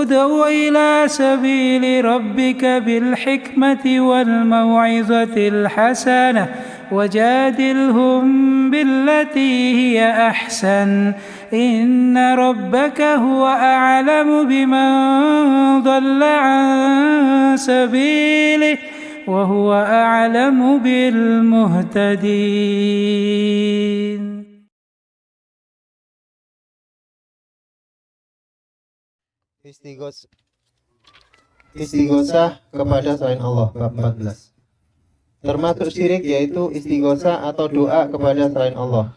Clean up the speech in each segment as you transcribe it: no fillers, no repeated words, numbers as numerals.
ادع إلى سبيل ربك بالحكمة والموعظة الحسنة وجادلهم بالتي هي أحسن إن ربك هو أعلم بمن ضل عن سبيله وهو أعلم بالمهتدين. Istighosah kepada selain Allah, bab 14. Termasuk syirik yaitu istighosah atau doa kepada selain Allah.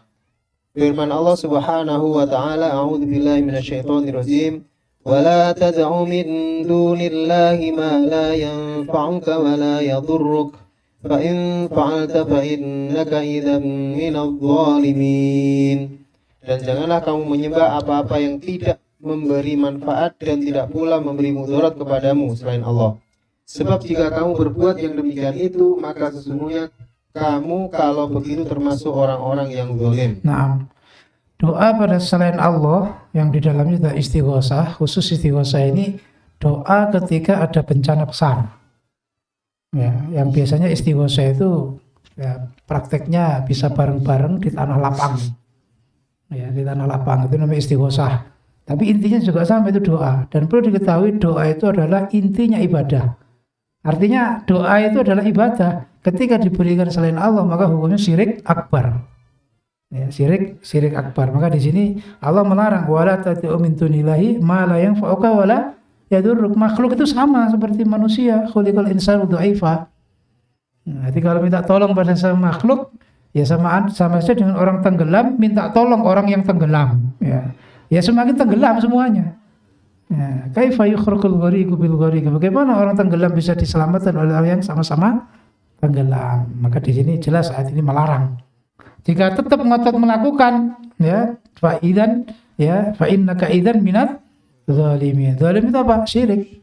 Firman Allah Subhanahu wa taala, a'udzubillahi minasyaitonirrajim, wa la tad'u min dunillahi ma la yanfa'uka wa la yadhurruk, fa in fa'alta fa innaka idzan minadh dhalimin. Dan janganlah kamu menyembah apa-apa yang tidak memberi manfaat dan tidak pula memberi mudarat kepadamu selain Allah. Sebab jika kamu berbuat yang demikian itu, maka sesungguhnya kamu kalau begitu termasuk orang-orang yang zalim. Nah, doa pada selain Allah yang di dalamnya ada istighosah, khusus istighosah ini doa ketika ada bencana besar. Ya, yang biasanya istighosah itu ya, prakteknya bisa bareng-bareng di tanah lapang. Ya, di tanah lapang itu namanya istighosah. Tapi intinya juga sama, itu doa. Dan perlu diketahui doa itu adalah intinya ibadah. Artinya doa itu adalah ibadah. Ketika diberikan selain Allah maka hukumnya syirik akbar. Ya, syirik akbar. Maka di sini Allah melarang wala tad'u min dunillahi ma la yanfa'uka wala yadurruk. Makhluk itu sama seperti manusia. Khuliqal insanu dha'ifa. Nah, jadi kalau minta tolong pada sama makhluk ya sama saja dengan orang tenggelam minta tolong orang yang tenggelam. Ya semakin tenggelam semuanya. Ya, kaifa yukhraqul ghariqu bil ghariq. Bagaimana orang tenggelam bisa diselamatkan oleh orang yang sama-sama tenggelam? Maka di sini jelas ayat ini melarang. Jika tetap ngotot melakukan ya fa innaka idzan minadz zalimin. Zalim itu apa? Syirik.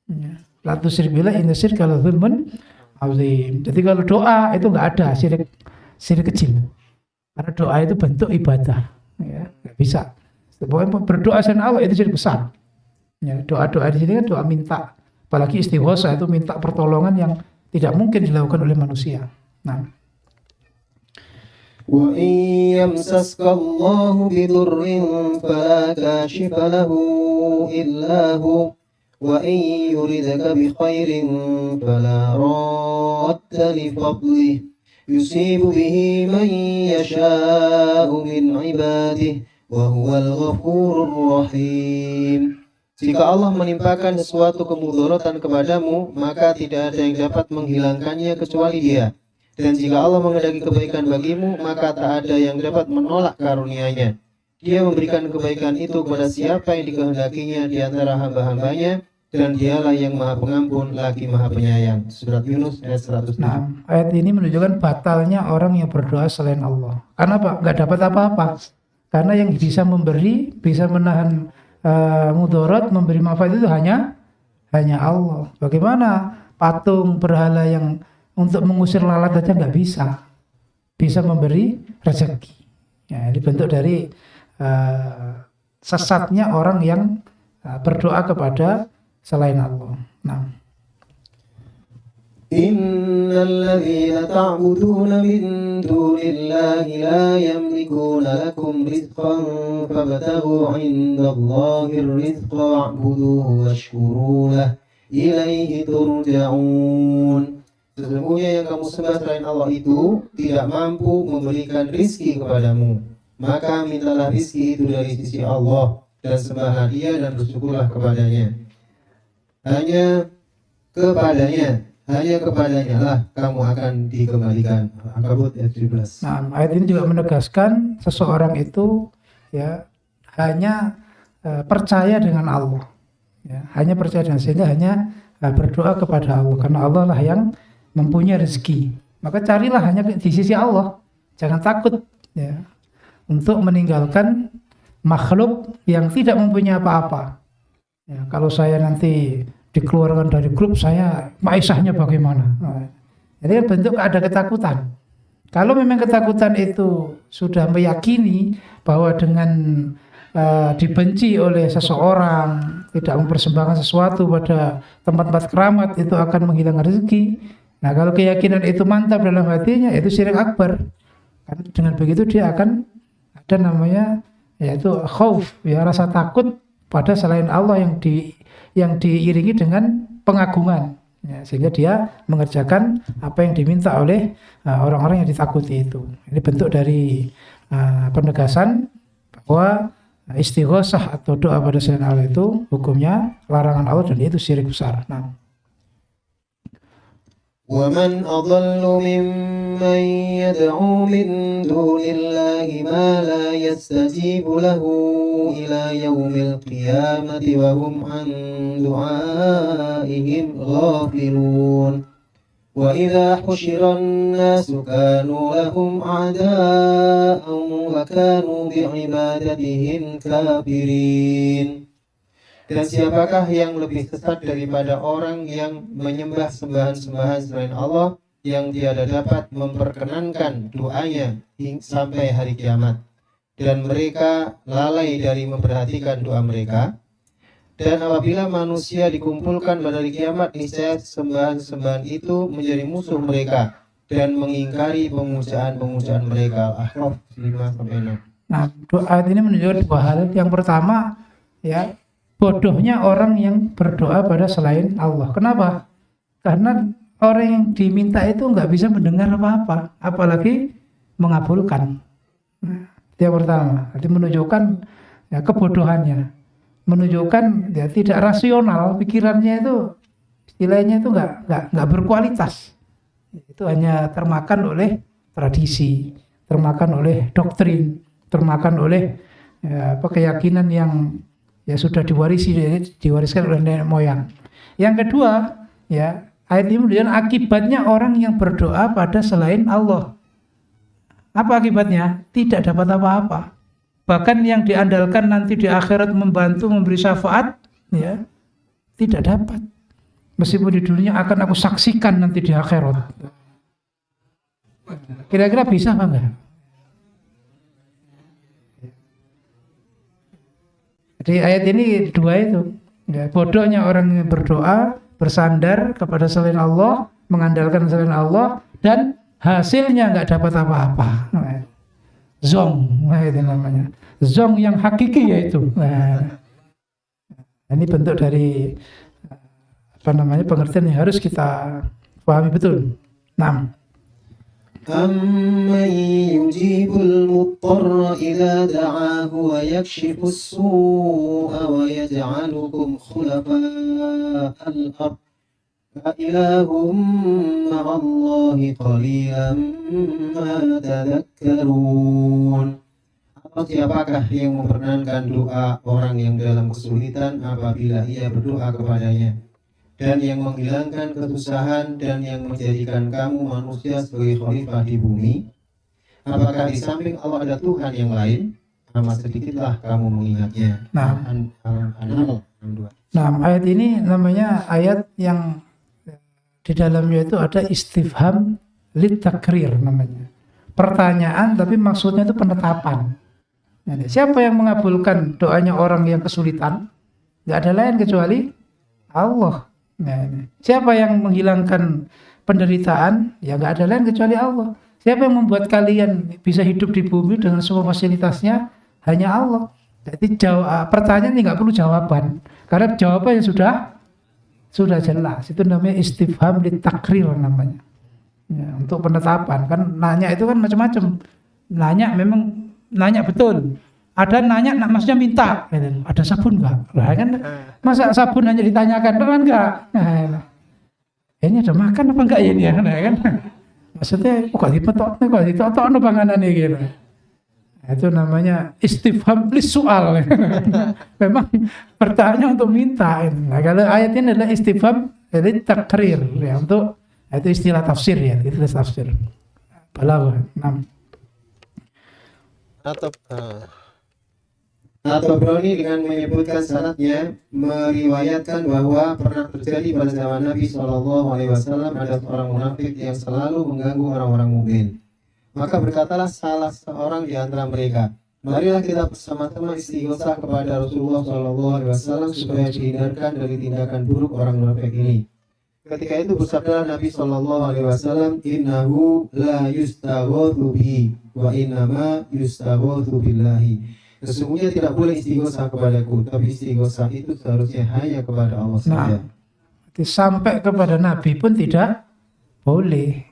Ya. La tusyrik billahi inna syirka la dzulmun azim. Jadi kalau doa itu enggak ada syirik kecil. Karena doa itu bentuk ibadah. Ya, enggak bisa. Pokoknya berdoa selain Allah itu syirik besar. Ya, doa-doa di sini kan doa minta, apalagi istighosah itu minta pertolongan yang tidak mungkin dilakukan oleh manusia. Nah, wa in yamsaska Allahu bidurrin fala kashifa lahu illa hu wa in yuridka bi khairin fala radda li fadlihi yusibu bihi man yasha'u min ibadihi wa huwal ghafurur rahim. Jika Allah menimpakan sesuatu kemudaratan kepadamu, maka tidak ada yang dapat menghilangkannya kecuali Dia. Dan jika Allah menghendaki kebaikan bagimu, maka tak ada yang dapat menolak karunia-Nya. Dia memberikan kebaikan itu kepada siapa yang dikehendakinya di antara hamba-hambanya, dan Dialah yang Maha Pengampun lagi Maha Penyayang. Surat Yunus ayat 107. Nah, ayat ini menunjukkan batalnya orang yang berdoa selain Allah. Karena apa? Nggak dapat apa-apa. Karena yang bisa memberi, bisa menahan mudarat, memberi manfaat itu hanya Allah. Bagaimana patung berhala yang untuk mengusir lalat saja nggak bisa memberi rezeki. Ya, ini bentuk dari sesatnya orang yang berdoa kepada selain Allah. Nah, Innal ladzina ta'buduna min dunillahi la yamlikuna lakum rizqan fabtaghu 'indallahir rizqa wa'buduhu washkuru lahu ilaihi turja'un. Sesungguhnya yang kamu sembah selain Allah itu tidak mampu memberikan rizki kepadamu, maka mintalah rizki itu dari sisi Allah dan sembahlah Dia dan bersyukurlah kepadanya. Hanya kepadanya lah kamu akan dikembalikan. Al-Ankabut ayat 17. Nah, ayat ini juga menegaskan seseorang itu ya hanya percaya dengan Allah. Ya, hanya percaya dengan sehingga hanya berdoa kepada Allah karena Allah lah yang mempunyai rezeki. Maka carilah hanya di sisi Allah. Jangan takut ya untuk meninggalkan makhluk yang tidak mempunyai apa-apa. Ya, kalau saya nanti dikeluarkan dari grup saya, maisahnya bagaimana? Nah, jadi bentuk ada ketakutan. Kalau memang ketakutan itu sudah meyakini bahwa dengan dibenci oleh seseorang, tidak mempersembahkan sesuatu pada tempat-tempat keramat itu akan menghilangkan rezeki. Nah, kalau keyakinan itu mantap dalam hatinya, itu syirik akbar. Karena dengan begitu dia akan ada namanya yaitu khauf, ya, rasa takut pada selain Allah yang diiringi dengan pengagungan. Ya, sehingga dia mengerjakan apa yang diminta oleh orang-orang yang ditakuti itu. Ini bentuk dari penegasan bahwa istighosah atau doa pada selain Allah itu hukumnya larangan Allah dan itu syirik besar. Nah. وَمَنْ أَضَلُّ مِمَّنْ يَدْعُو مِنْ دُونِ اللَّهِ مَا لَا يَسْتَجِيبُ لَهُ إِلَى يَوْمِ الْقِيَامَةِ وَهُمْ عَنْ دُعَائِهِمْ غَافِلُونَ وَإِذَا حُشِرَ النَّاسُ كَانُوا لَهُمْ أَعْدَاءً وَكَانُوا بِعِبَادَتِهِمْ كَافِرِينَ. Dan siapakah yang lebih sesat daripada orang yang menyembah sembahan-sembahan selain Allah yang tiada dapat memperkenankan doanya sampai hari kiamat, dan mereka lalai dari memperhatikan doa mereka. Dan apabila manusia dikumpulkan pada hari kiamat, niscaya sembahan-sembahan itu menjadi musuh mereka dan mengingkari pemujaan-pemujaan mereka. Al-Ahqaf 5-6. Nah, doa ini menunjukkan dua hal. Yang pertama, ya, bodohnya orang yang berdoa pada selain Allah. Kenapa? Karena orang yang diminta itu nggak bisa mendengar apa-apa, apalagi mengabulkan. Nah, yang pertama, jadi menunjukkan ya, kebodohannya, menunjukkan ya, tidak rasional, pikirannya itu istilahnya itu nggak berkualitas. Itu hanya termakan oleh tradisi, termakan oleh doktrin, termakan oleh ya, keyakinan yang ya sudah diwariskan oleh nenek moyang. Yang kedua, ya, ayat ini menunjukkan akibatnya orang yang berdoa pada selain Allah. Apa akibatnya? Tidak dapat apa-apa. Bahkan yang diandalkan nanti di akhirat membantu memberi syafaat, ya, tidak dapat. Meskipun di dunia akan aku saksikan nanti di akhirat. Kira-kira bisa apa enggak? Jadi ayat ini dua itu, ya, bodohnya orang yang berdoa, bersandar kepada selain Allah, mengandalkan selain Allah, dan hasilnya nggak dapat apa-apa. Zong, nah itu namanya. Zong yang hakiki yaitu. Nah, ini bentuk dari pengertian yang harus kita pahami betul. 6. أَمَّنْ يُجِيبُ الْمُضْطَرَّ إِذَا دَعَاهُ وَيَكْشِفُ السُّوءَ وَيَجْعَلُكُمْ خُلَفَاءَ الْأَرْضِ أَإِلَٰهٌ مَّعَ اللَّهِ قَلِيلًا مَّا تَذَكَّرُونَ. Atau siapakah yang memperkenankan doa orang yang dalam kesulitan apabila ia berdoa kepadanya, dan yang menghilangkan kesusahan, dan yang menjadikan kamu manusia sebagai khalifah di bumi? Apakah di samping Allah ada Tuhan yang lain? Amat sedikitlah kamu mengingatnya. Nah, ayat ini namanya ayat yang di dalamnya itu ada istifham litakrir namanya. Pertanyaan tapi maksudnya itu penetapan. Jadi, siapa yang mengabulkan doanya orang yang kesulitan? Gak ada lain kecuali Allah. Nah, siapa yang menghilangkan penderitaan? Ya gak ada lain kecuali Allah. Siapa yang membuat kalian bisa hidup di bumi dengan semua fasilitasnya? Hanya Allah. Jadi pertanyaan ini gak perlu jawaban, karena jawabannya sudah jelas. Itu namanya istifham litakrir namanya. Ya, untuk penetapan. Kan nanya itu kan macam-macam. Nanya memang nanya betul. Ada nanya, maksudnya minta. Ada sabun nggak? Lah kan, masa sabun hanya ditanyakan, kan nggak? Nah, ini ada makan apa enggak ini ya? Nah, kan? Maksudnya, kok ditotokno panganane gitu. Itu namanya istifham lis-su'al. Memang pertanyaan untuk minta. Nah, kalau ayat ini adalah istifham litakrir, ya, untuk itu istilah tafsir ya, istilah tafsir. Balaghah 6. Atau berani dengan menyebutkan sanadnya, meriwayatkan bahwa pernah terjadi pada zaman Nabi SAW ada seorang munafik yang selalu mengganggu orang-orang mukmin. Maka berkatalah salah seorang di antara mereka, Marilah kita bersama-sama istighosah kepada Rasulullah SAW supaya dihindarkan dari tindakan buruk orang munafik ini. Ketika itu bersabda Nabi SAW, innahu la yustaghothu bihi wa innama yustaghothu billahi. Sesungguhnya tidak boleh istighosah kepadaku, tapi istighosah itu seharusnya hanya kepada Allah saja. Sampai kepada Nabi pun tidak boleh.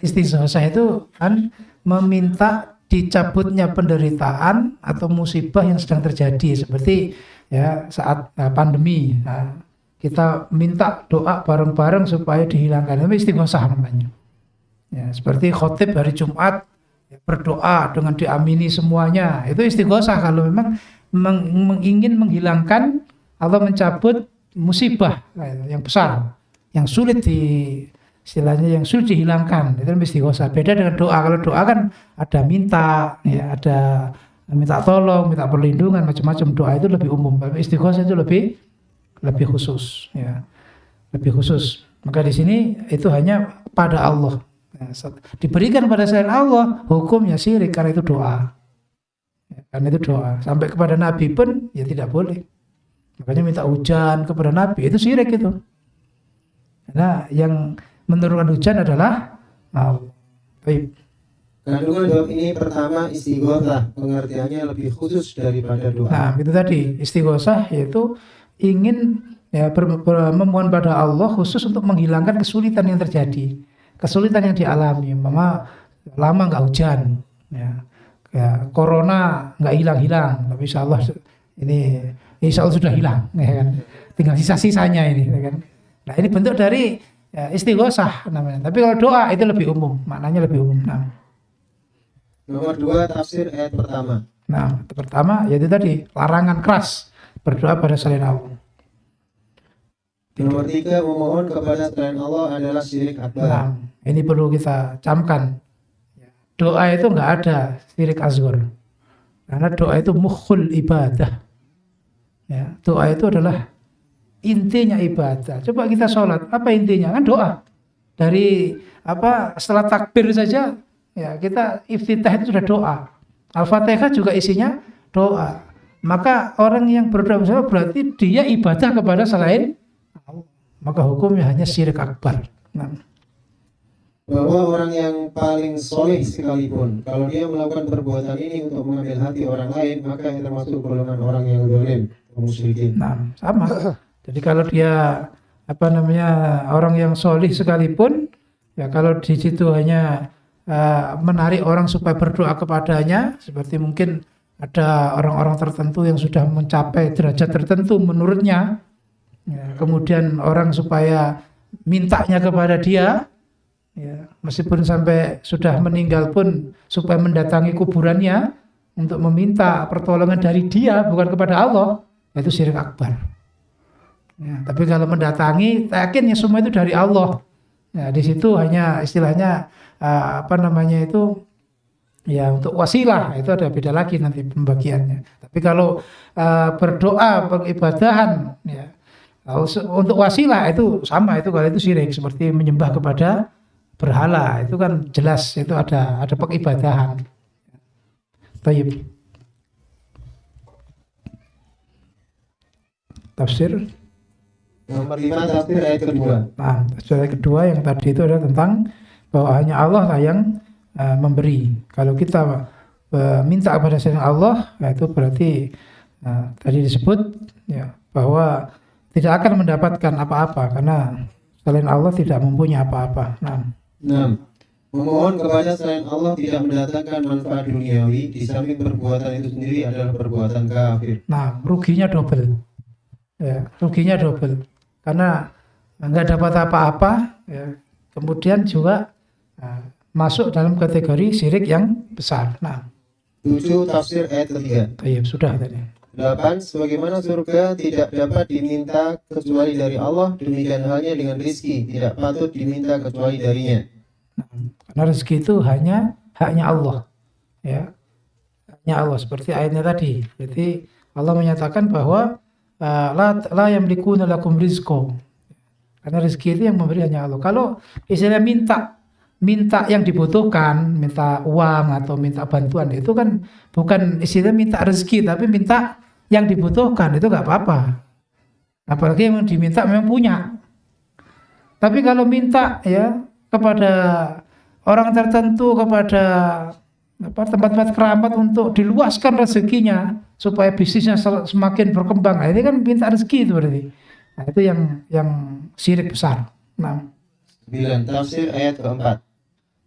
Istighosah itu kan meminta dicabutnya penderitaan atau musibah yang sedang terjadi, seperti ya saat pandemi. Nah, kita minta doa bareng-bareng supaya dihilangkan. Itu istighosah namanya. Ya, seperti khotib hari Jumat ya, berdoa dengan diamini semuanya. Itu istighosah kalau memang ingin menghilangkan atau mencabut musibah yang besar, yang sulit istilahnya yang sulit dihilangkan. Itu istighosah. Beda dengan doa. Kalau doa kan ada minta, ya ada minta tolong, minta perlindungan, macam-macam. Doa itu lebih umum. Tapi istighosah itu lebih khusus, ya. Lebih khusus. Maka di sini itu hanya pada Allah. Ya, diberikan pada selain Allah, hukumnya syirik karena itu doa. Ya, karena itu doa. Sampai kepada Nabi pun ya tidak boleh. Makanya minta hujan kepada Nabi itu syirik itu. Karena yang menurunkan hujan adalah Allah. Baik. Kandungan jawab ini pertama istighosah, pengertiannya lebih khusus daripada doa. Nah, itu tadi istighosah yaitu ingin ya memohon pada Allah khusus untuk menghilangkan kesulitan yang terjadi, kesulitan yang dialami. Mama lama nggak hujan, ya corona nggak hilang-hilang, tapi insya Allah sudah hilang, ya kan? Tinggal sisa-sisanya ini, ya kan? Nah ini bentuk dari ya, istighosah namanya. Tapi kalau doa itu lebih umum, maknanya lebih umum. Nah. Nomor 2 tafsir ayat pertama. Nah, pertama yaitu tadi larangan keras berdoa pada selain Allah. Nomor 3 memohon kepada selain Allah adalah syirik akbar. Nah, ini perlu kita camkan. Doa itu nggak ada syirik asghar. Karena doa itu mukhul ibadah. Ya, doa itu adalah intinya ibadah. Coba kita sholat, apa intinya? Kan doa. Dari setelah takbir saja ya kita iftitah itu sudah doa. Al-Fatihah juga isinya doa. Maka orang yang berdoa bersama berarti dia ibadah kepada selain Allah. Maka hukumnya hanya syirik akbar. Nah. Bahwa orang yang paling soleh sekalipun, kalau dia melakukan perbuatan ini untuk mengambil hati orang lain, maka yang termasuk golongan orang yang zalim, musyrikin. Nah, sama. Jadi kalau dia orang yang soleh sekalipun, ya kalau di situ hanya menarik orang supaya berdoa kepadanya, seperti mungkin ada orang-orang tertentu yang sudah mencapai derajat tertentu menurutnya, ya, kemudian orang supaya mintanya kepada dia, ya, meskipun sampai sudah meninggal pun supaya mendatangi kuburannya untuk meminta pertolongan dari dia bukan kepada Allah, itu syirik akbar. Ya, tapi kalau mendatangi, yakinnya semua itu dari Allah. Ya, di situ hanya istilahnya ya untuk wasilah, itu ada beda lagi nanti pembagiannya. Tapi kalau berdoa peribadahan, ya untuk wasilah itu sama, itu kalau itu syirik seperti menyembah kepada berhala, itu kan jelas itu ada pengibadahan. Tayyib. Tafsir Nomor 5 tafsir ayat kedua. Nah, tafsir ayat kedua yang tadi itu adalah tentang bahwa hanya Allah lah yang memberi. Kalau kita minta kepada selain Allah, ya itu berarti tadi disebut ya bahwa tidak akan mendapatkan apa-apa karena selain Allah tidak mempunyai apa-apa. Nah, memohon kepada selain Allah tidak mendatangkan manfaat duniawi, di samping perbuatan itu sendiri adalah perbuatan kafir. Nah, ruginya double. Ya, ruginya double. Karena nggak dapat apa-apa, ya, kemudian juga masuk dalam kategori syirik yang besar. Nah, 7 tafsir ayat ketiga. Iya, sudah tadi. 8 sebagaimana surga tidak dapat diminta kecuali dari Allah, demikian halnya dengan rizki tidak patut diminta kecuali darinya. Nah, karena rezeki itu haknya Allah, ya, haknya Allah seperti ayatnya tadi. Jadi Allah menyatakan bahwa la yamlikuna lakum rizqo, karena rezeki itu yang memberi hanya Allah. Kalau istilah minta minta yang dibutuhkan, minta uang atau minta bantuan itu kan bukan istilah minta rezeki, tapi minta yang dibutuhkan itu nggak apa-apa. Apalagi yang diminta memang punya. Tapi kalau minta ya kepada orang tertentu, kepada tempat-tempat keramat untuk diluaskan rezekinya supaya bisnisnya semakin berkembang, nah, ini kan minta rezeki itu berarti. Nah, itu yang syirik besar. 9. Tafsir ayat keempat.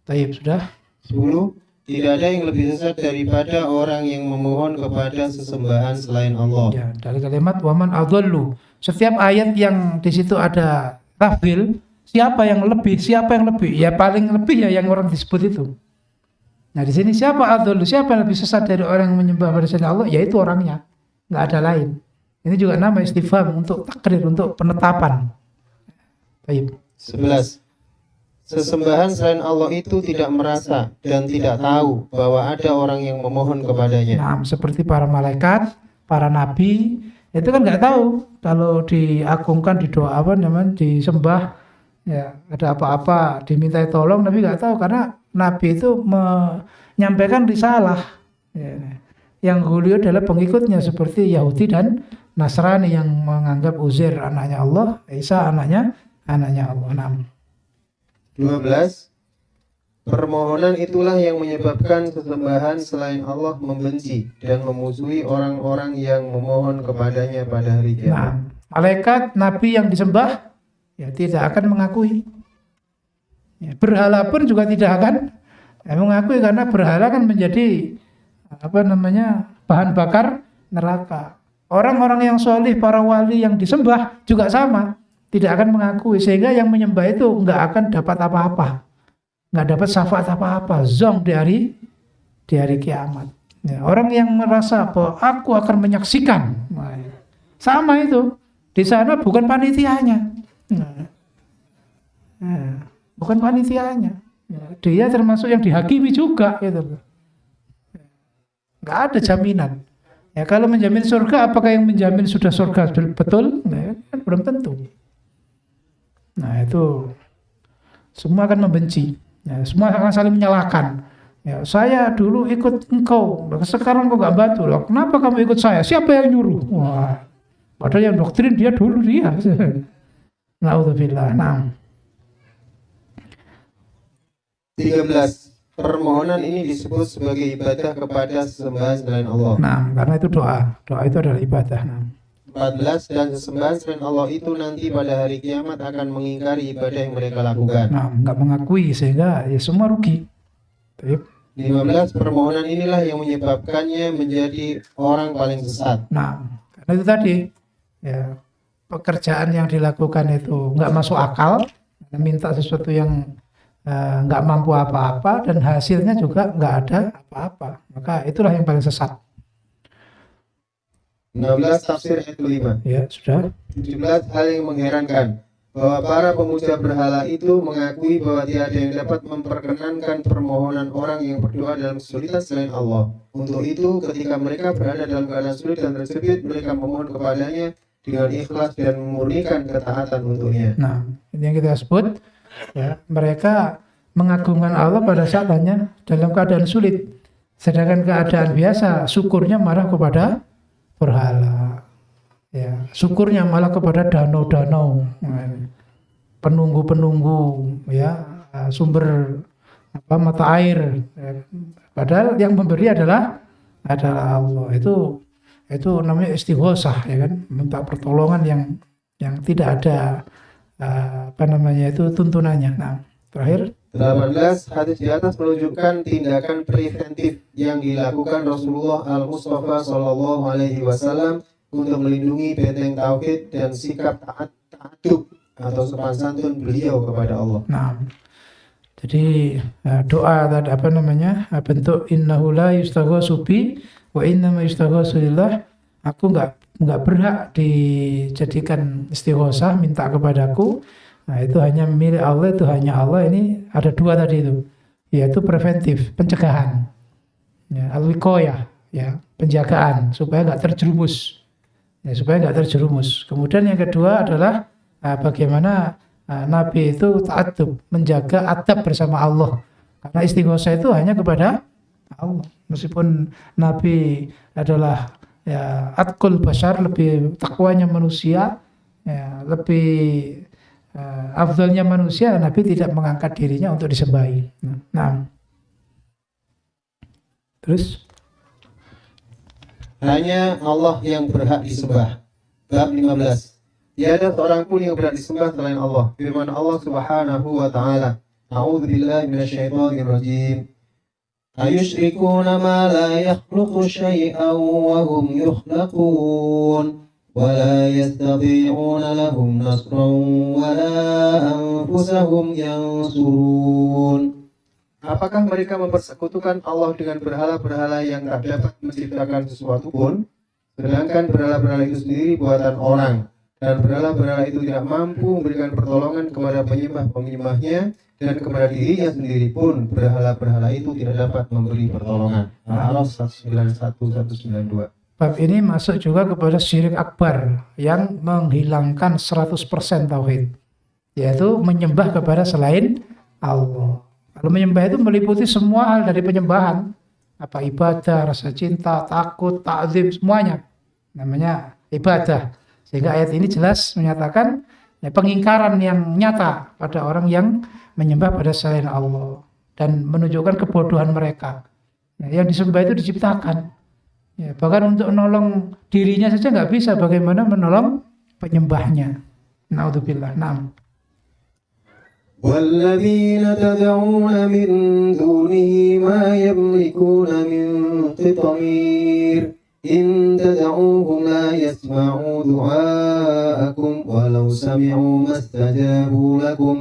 Taib sudah. 10. Tidak ada yang lebih sesat daripada orang yang memohon kepada sesembahan selain Allah. Ya, dari kalimat waman adallu. Setiap ayat yang di situ ada tafdil, siapa yang lebih? Ya paling lebih ya yang orang disebut itu. Nah di sini siapa adallu? Siapa yang lebih sesat dari orang yang menyembah pada selain Allah? Yaitu orangnya, nggak ada lain. Ini juga nama istifham untuk takrir, untuk penetapan. Baik. 11. Sesembahan selain Allah itu tidak merasa dan tidak tahu bahwa ada orang yang memohon kepadanya. Nah, seperti para malaikat, para nabi, itu kan nggak tahu kalau diagungkan, didoa disembah, ya ada apa-apa, dimintai tolong, Nabi nggak tahu karena Nabi itu menyampaikan risalah. Ya. Yang beliau adalah pengikutnya seperti Yahudi dan Nasrani yang menganggap Uzair anaknya Allah, Isa anaknya Allah. 12. Permohonan itulah yang menyebabkan sesembahan selain Allah membenci dan memusuhi orang-orang yang memohon kepadanya pada hari kiamat. Malaikat, nabi yang disembah ya tidak akan mengakui. Ya, berhala pun juga tidak akan mengakui karena berhala kan menjadi bahan bakar neraka. Orang-orang yang solih, para wali yang disembah juga sama, tidak akan mengakui, sehingga yang menyembah itu nggak akan dapat apa-apa, nggak dapat syafaat apa-apa, zong di hari kiamat. Ya, orang yang merasa bahwa aku akan menyaksikan, sama itu di sana bukan panitianya, bukan panitianya, dia termasuk yang dihakimi juga, gitu. Nggak ada jaminan. Ya, kalau menjamin surga, apakah yang menjamin sudah surga betul? Nah, kan belum tentu. Nah itu semua akan membenci, ya, semua akan saling menyalahkan. Ya, saya dulu ikut engkau, sekarang kau gak bantu loh. Kenapa kamu ikut saya? Siapa yang nyuruh? Wah, padahal yang doktrin dia dulu dia. Na'udzubillah. 13. Permohonan ini disebut sebagai ibadah kepada sesembahan selain Allah. Karena itu doa itu adalah ibadah. 14. Dan sesembahan selain Allah itu nanti pada hari kiamat akan mengingkari ibadah yang mereka lakukan. Nggak mengakui, sehingga ya semua rugi. 15. Permohonan inilah yang menyebabkannya menjadi orang paling sesat. Karena itu tadi ya, pekerjaan yang dilakukan itu nggak masuk akal, minta sesuatu yang nggak mampu apa-apa dan hasilnya juga nggak ada apa-apa, maka itulah yang paling sesat. 16. Tafsir ayat kelima. Ya sudah. 17. Hal yang mengherankan bahwa para pemuja berhala itu mengakui bahwa tiada yang dapat memperkenankan permohonan orang yang berdoa dalam kesulitan selain Allah. Untuk itu, ketika mereka berada dalam keadaan sulit dan terjepit, mereka memohon kepadanya dengan ikhlas dan memurnikan ketaatan untuknya. Ini yang kita sebut, ya, mereka mengagungkan Allah pada saat hanya dalam keadaan sulit, sedangkan keadaan biasa syukurnya malah kepada berhala. Ya, syukurnya malah kepada danau-danau, penunggu-penunggu, ya, sumber mata air. Padahal yang memberi adalah Allah. Itu namanya istighosah, ya kan, minta pertolongan yang tidak ada tuntunannya. Terakhir 18. Hadis di atas menunjukkan tindakan preventif yang dilakukan Rasulullah Al-Mustafa Sallallahu Alaihi Wasallam untuk melindungi benteng tauhid dan sikap ta'adub atau sopan santun beliau kepada Allah. Jadi doa tadi bentuk innahu la yustaghasu bi wa innama yustaghasu lillah. Aku enggak berhak dijadikan istighosah, minta kepadaku. Nah, itu hanya milik Allah, itu hanya Allah. Ini ada dua tadi itu, yaitu preventif, pencegahan, ya, al-wiqayah, ya, penjagaan supaya enggak terjerumus. Kemudian yang kedua adalah bagaimana Nabi itu ta'addub, menjaga adab bersama Allah. Karena istighosah itu hanya kepada Allah. Meskipun Nabi adalah ya atqul bashar, lebih takwanya manusia, ya, lebih afdalnya manusia, Nabi tidak mengangkat dirinya untuk disembahi. Nah, terus hanya Allah yang berhak disembah. Bab 15. Tiada seorang pun yang berhak disembah selain Allah. Firman Allah Subhanahu wa taala, A'udzubillahi minasyaitonir rajim. Ayusyrikuna ma la yakhluqu syai'an wa hum yukhlaqun wa la yastati'una lahum nasran wa la anfusahum yansurun. Apakah mereka mempersekutukan Allah dengan berhala-berhala yang tak dapat menciptakan sesuatu pun, sedangkan berhala-berhala itu sendiri buatan orang, dan berhala-berhala itu tidak mampu memberikan pertolongan kepada penyembah-penyembahnya, dan kepada dirinya sendiri pun berhala-berhala itu tidak dapat memberi pertolongan. Al-A'raf 191-192. Bab ini masuk juga kepada syirik akbar yang menghilangkan 100% tauhid, yaitu menyembah kepada selain Allah. Kalau menyembah itu meliputi semua hal dari penyembahan, apa ibadah, rasa cinta, takut, ta'zim, semuanya namanya ibadah. Sehingga ayat ini jelas menyatakan ya, pengingkaran yang nyata pada orang yang menyembah pada selain Allah dan menunjukkan kebodohan mereka. Ya, yang disembah itu diciptakan. Ya, bahkan untuk menolong dirinya saja nggak bisa, bagaimana menolong penyembahnya. Na'udzubillah. Naam. وَالَّذِينَ تَدْعُونَ مِن دُونِهِ مَا يَمْلِكُونَ مِن قِطْمِيرٍ إِن تَدْعُوهُمْ لَا يَسْمَعُوا دُعَاءَكُمْ وَلَوْ سَمِعُوا مَا اسْتَجَابُوا لَكُمْ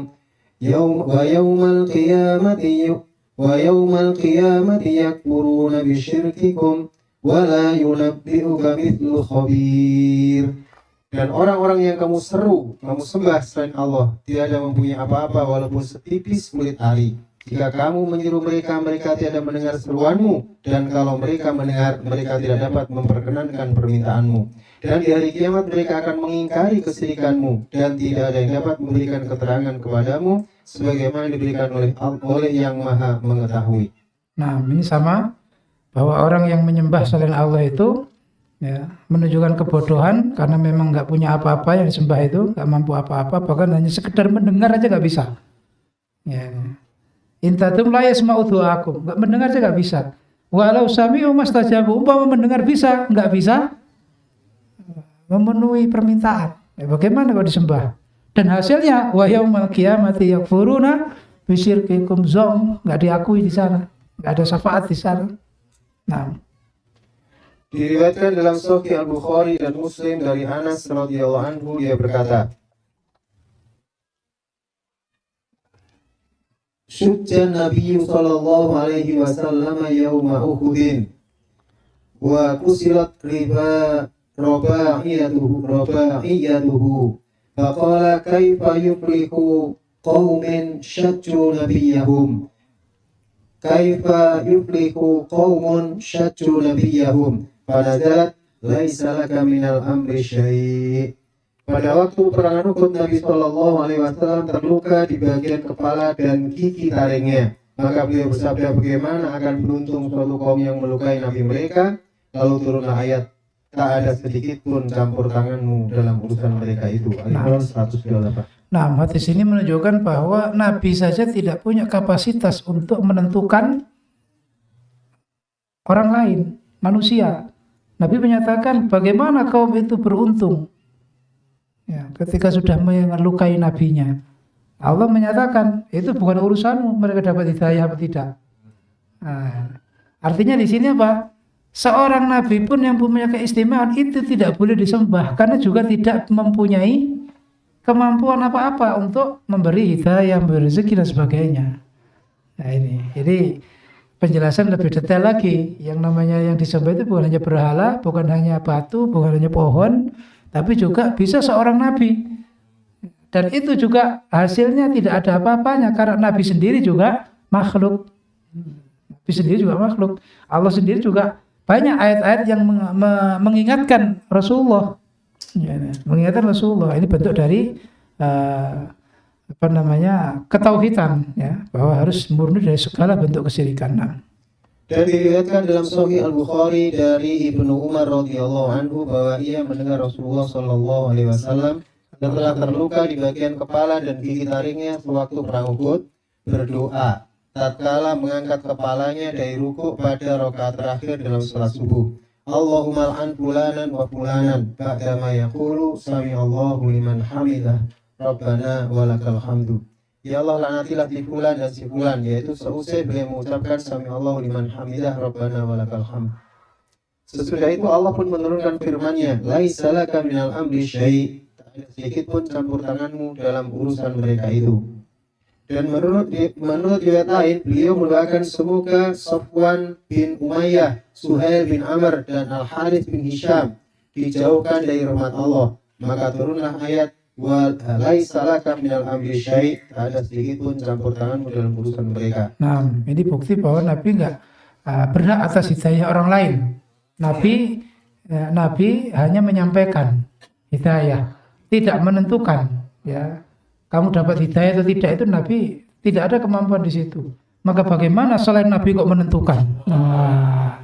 وَيَوْمَ الْقِيَامَةِ يَكْفُرُونَ بِشِرْكِكُمْ وَلَا يُنَبِّئُكَ مِثْلُ خَبِيرٍ. Dan orang-orang yang kamu seru, kamu sembah selain Allah, tiada mempunyai apa-apa walaupun setipis kulit ari. Jika kamu menyeru mereka, mereka tiada mendengar seruanmu, dan kalau mereka mendengar, mereka tidak dapat memperkenankan permintaanmu. Dan di hari kiamat mereka akan mengingkari kesyirikanmu, dan tidak ada yang dapat memberikan keterangan kepadamu, sebagaimana diberikan oleh yang maha mengetahui. Nah, ini sama, bahwa orang yang menyembah selain Allah itu ya, menunjukkan kebodohan karena memang nggak punya apa-apa, yang disembah itu nggak mampu apa-apa, bahkan hanya sekedar mendengar aja nggak bisa. Ya. Intatum la yasma'u du'akum, nggak mendengar aja nggak bisa. Walau sami'u mastajabu, umpama mendengar bisa, nggak bisa memenuhi permintaan. Ya, bagaimana kalau disembah? Dan hasilnya wa yaumal qiyamati yakfuruna bisyirkikum, zong, nggak diakui di sana, nggak ada syafaat di sana. Nah, diriwayatkan dalam Sahih Al-Bukhari dan Muslim dari Anas radhiyallahu anhu, dia berkata, Syujjan Nabi sallallahu alaihi wasallam yawma Uhudin wa kusirat raba'iyatuhu faqala kaifa yuflihu qaumin syajju nabiyahum Fanazalat laisa laka minal amri syai'. Pada waktu perang Uhud, Nabi Shallallahu Alaihi Wasallam terluka di bagian kepala dan gigi taringnya. Maka beliau bersabda, bagaimana akan beruntung suatu kaum yang melukai Nabi mereka? Lalu turunlah ayat, tak ada sedikit pun campur tanganmu dalam urusan mereka itu. Al-Imran 128. Nah, hadis ini menunjukkan bahwa Nabi saja tidak punya kapasitas untuk menentukan orang lain, manusia. Nabi menyatakan bagaimana kaum itu beruntung ya, ketika sudah melukai nabinya. Allah menyatakan itu bukan urusanmu, mereka dapat hidayah atau tidak. Nah, artinya di sini apa? Seorang nabi pun yang punya keistimewaan itu tidak boleh disembah karena juga tidak mempunyai kemampuan apa-apa untuk memberi hidayah, memberi rezeki dan sebagainya. Nah ini, jadi penjelasan lebih detail lagi. Yang namanya yang disembah itu bukan hanya berhala, bukan hanya batu, bukan hanya pohon, tapi juga bisa seorang nabi. Dan itu juga hasilnya tidak ada apa-apanya karena nabi sendiri juga makhluk. Nabi sendiri juga makhluk. Allah sendiri juga banyak ayat-ayat yang mengingatkan Rasulullah. Ya, mengingatkan Rasulullah. Ini bentuk dari ketauhidan, ya, bahwa harus murni dari segala bentuk kesyirikan. Nah. Dan diriwayatkan dalam Sahih Al-Bukhari dari Ibnu Umar radhiyallahu anhu bahwa ia mendengar Rasulullah sallallahu alaihi wasallam yang telah terluka di bagian kepala dan gigi taringnya sewaktu perang Uhud berdoa tatkala mengangkat kepalanya dari ruku pada rakaat terakhir dalam salat subuh. Allahumma al'an fulanan wa fulanan ba'dama yaqulu sami'allahu liman hamidah Rabbana walakal hamdu. Ya Allah, laknatilah si fulan dan si fulan, yaitu seusai beliau mengucapkan sami'allahu liman hamidah Rabbana walakal hamd. Sesudah itu Allah pun menurunkan firman-Nya, laisa laka minal amri syai', tak ada sedikit pun campur tanganmu dalam urusan mereka itu. Dan menurut riwayat lain, beliau mendoakan semoga Safwan bin Umayyah, Suhail bin Amr, dan Al-Harith bin Hisham dijauhkan dari rahmat Allah. Maka turunlah ayat wa laisa laka minal amri syai', tak ada sedikit pun campur tanganmu dalam urusan mereka. Nah, ini bukti bahwa Nabi nggak berhak atas hidayah orang lain. Nabi hanya menyampaikan hidayah, tidak menentukan, ya. Kamu dapat hidayah atau tidak, itu Nabi tidak ada kemampuan di situ. Maka bagaimana selain Nabi kok menentukan? Nah,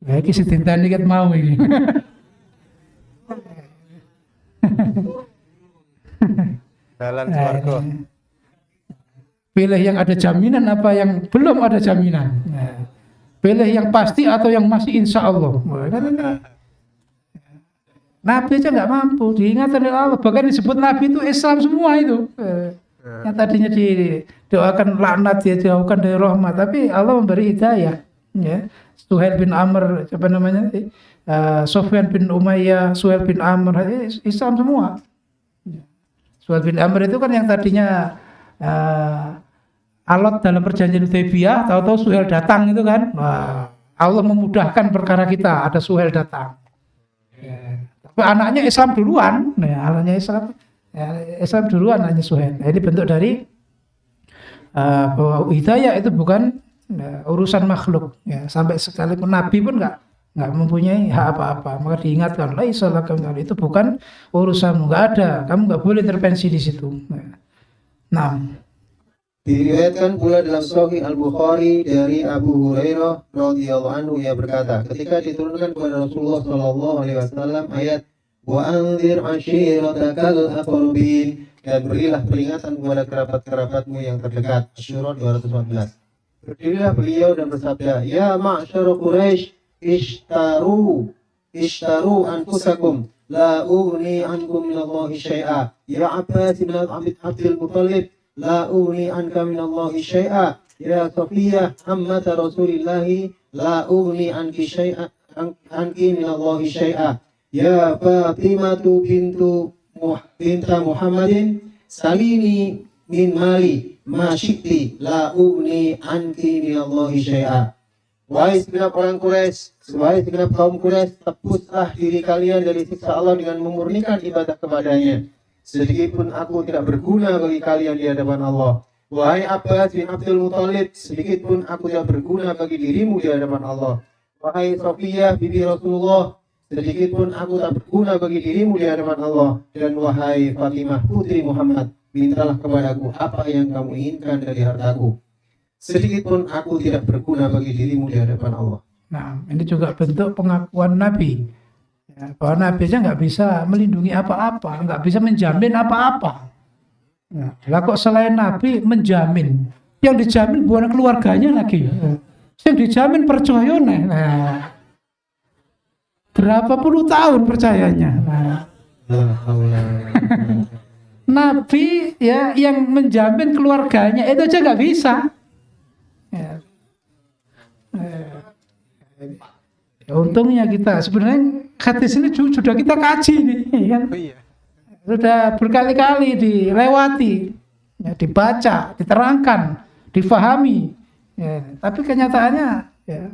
ya ini sedintan dikit mau ini. Jalan swarga. Pilih yang ada jaminan apa yang belum ada jaminan. Nah, pilih yang pasti atau yang masih insya Allah. Nabi aja nggak mampu, diingatkan oleh Allah. Bahkan disebut Nabi itu Islam semua itu. Yang tadinya didoakan laknat, dia dijauhkan dari rahmat, tapi Allah memberi hidayah. Ya. Suhail bin Amr, Sufyan bin Umayyah, Suhail bin Amr, Islam semua. Suhail bin Amr itu kan yang tadinya alot dalam perjanjian Hudaybiyah, tahu-tahu Suhail datang itu kan. Wah, Allah memudahkan perkara kita, ada Suhail datang. Anaknya Islam duluan, anaknya Islam duluan, anaknya Suhail. Ini bentuk dari bahwa hidayah itu bukan urusan makhluk. Ya, sampai sekalipun Nabi pun nggak mempunyai hak apa-apa. Maka diingatkan, itu bukan urusanmu, nggak ada. Kamu nggak boleh intervensi di situ. Nah. Diriwayatkan pula dalam Sahih Al-Bukhari dari Abu Hurairah radhiyallahu anhu, ia berkata, ketika diturunkan kepada Rasulullah sallallahu alaihi wasallam ayat wa anzir ashiratakal aqrabin, dan berilah peringatan kepada kerabat-kerabatmu yang terdekat. Asy-Syura 214. Berdirilah beliau dan bersabda, ya ma'syar Quraisy, ishtaru anfusakum la ughni ankum minallahi syai'a. Ya Abbas bin Abdul Muttalib, la ughni anka minallahi syai'a. Ya Safiyah ammata Rasulillahi, la ughni anki syai'a anki minallahi syai'a. Ya Fatimatu binta Muhammadin, salini min mali ma syi'ti, la ughni anki minallahi syai'a. Wahai segenap orang Quraisy, wahai segenap kaum Quraisy, tebuslah diri kalian dari siksa Allah dengan memurnikan ibadah kepadanya. Sedikit pun aku tidak berguna bagi kalian di hadapan Allah. Wahai Abbas bin Abdul Muttalib, sedikit pun aku tidak berguna bagi dirimu di hadapan Allah. Wahai Safiyah bibi Rasulullah, sedikit pun aku tak berguna bagi dirimu di hadapan Allah. Dan wahai Fatimah putri Muhammad, mintalah kepadaku apa yang kamu inginkan dari hartaku. Sedikit pun aku tidak berguna bagi dirimu di hadapan Allah. Nah, ini juga bentuk pengakuan Nabi. Ya, bahwa Nabi aja nggak bisa melindungi apa-apa, nggak bisa menjamin apa-apa. Nah, lah kok selain Nabi menjamin, yang dijamin bukan keluarganya lagi, yang dijamin percayanya. Nah, berapa puluh tahun percayanya. Nah, Nabi ya yang menjamin keluarganya itu aja nggak bisa. Ya. Untungnya kita sebenarnya hadis ini sudah kita kaji nih, kan? Oh iya. Sudah berkali-kali dilewati, ya, dibaca, diterangkan, difahami. Ya, tapi kenyataannya ya,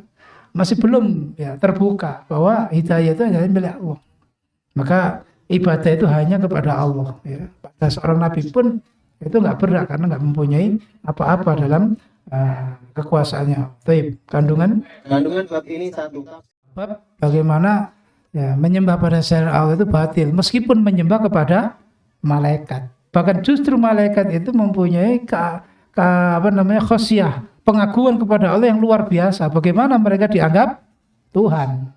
masih belum ya, terbuka bahwa hidayah itu hanya milik Allah. Maka ibadah itu hanya kepada Allah. Ya. Pada seorang nabi pun itu nggak berhak karena nggak mempunyai apa-apa dalam kekuasaannya. Baik, kandungan bab ini satu. Bab bagaimana ya, menyembah pada selain Allah itu batil meskipun menyembah kepada malaikat. Bahkan justru malaikat itu mempunyai khosyah, pengaguan kepada Allah yang luar biasa. Bagaimana mereka dianggap Tuhan.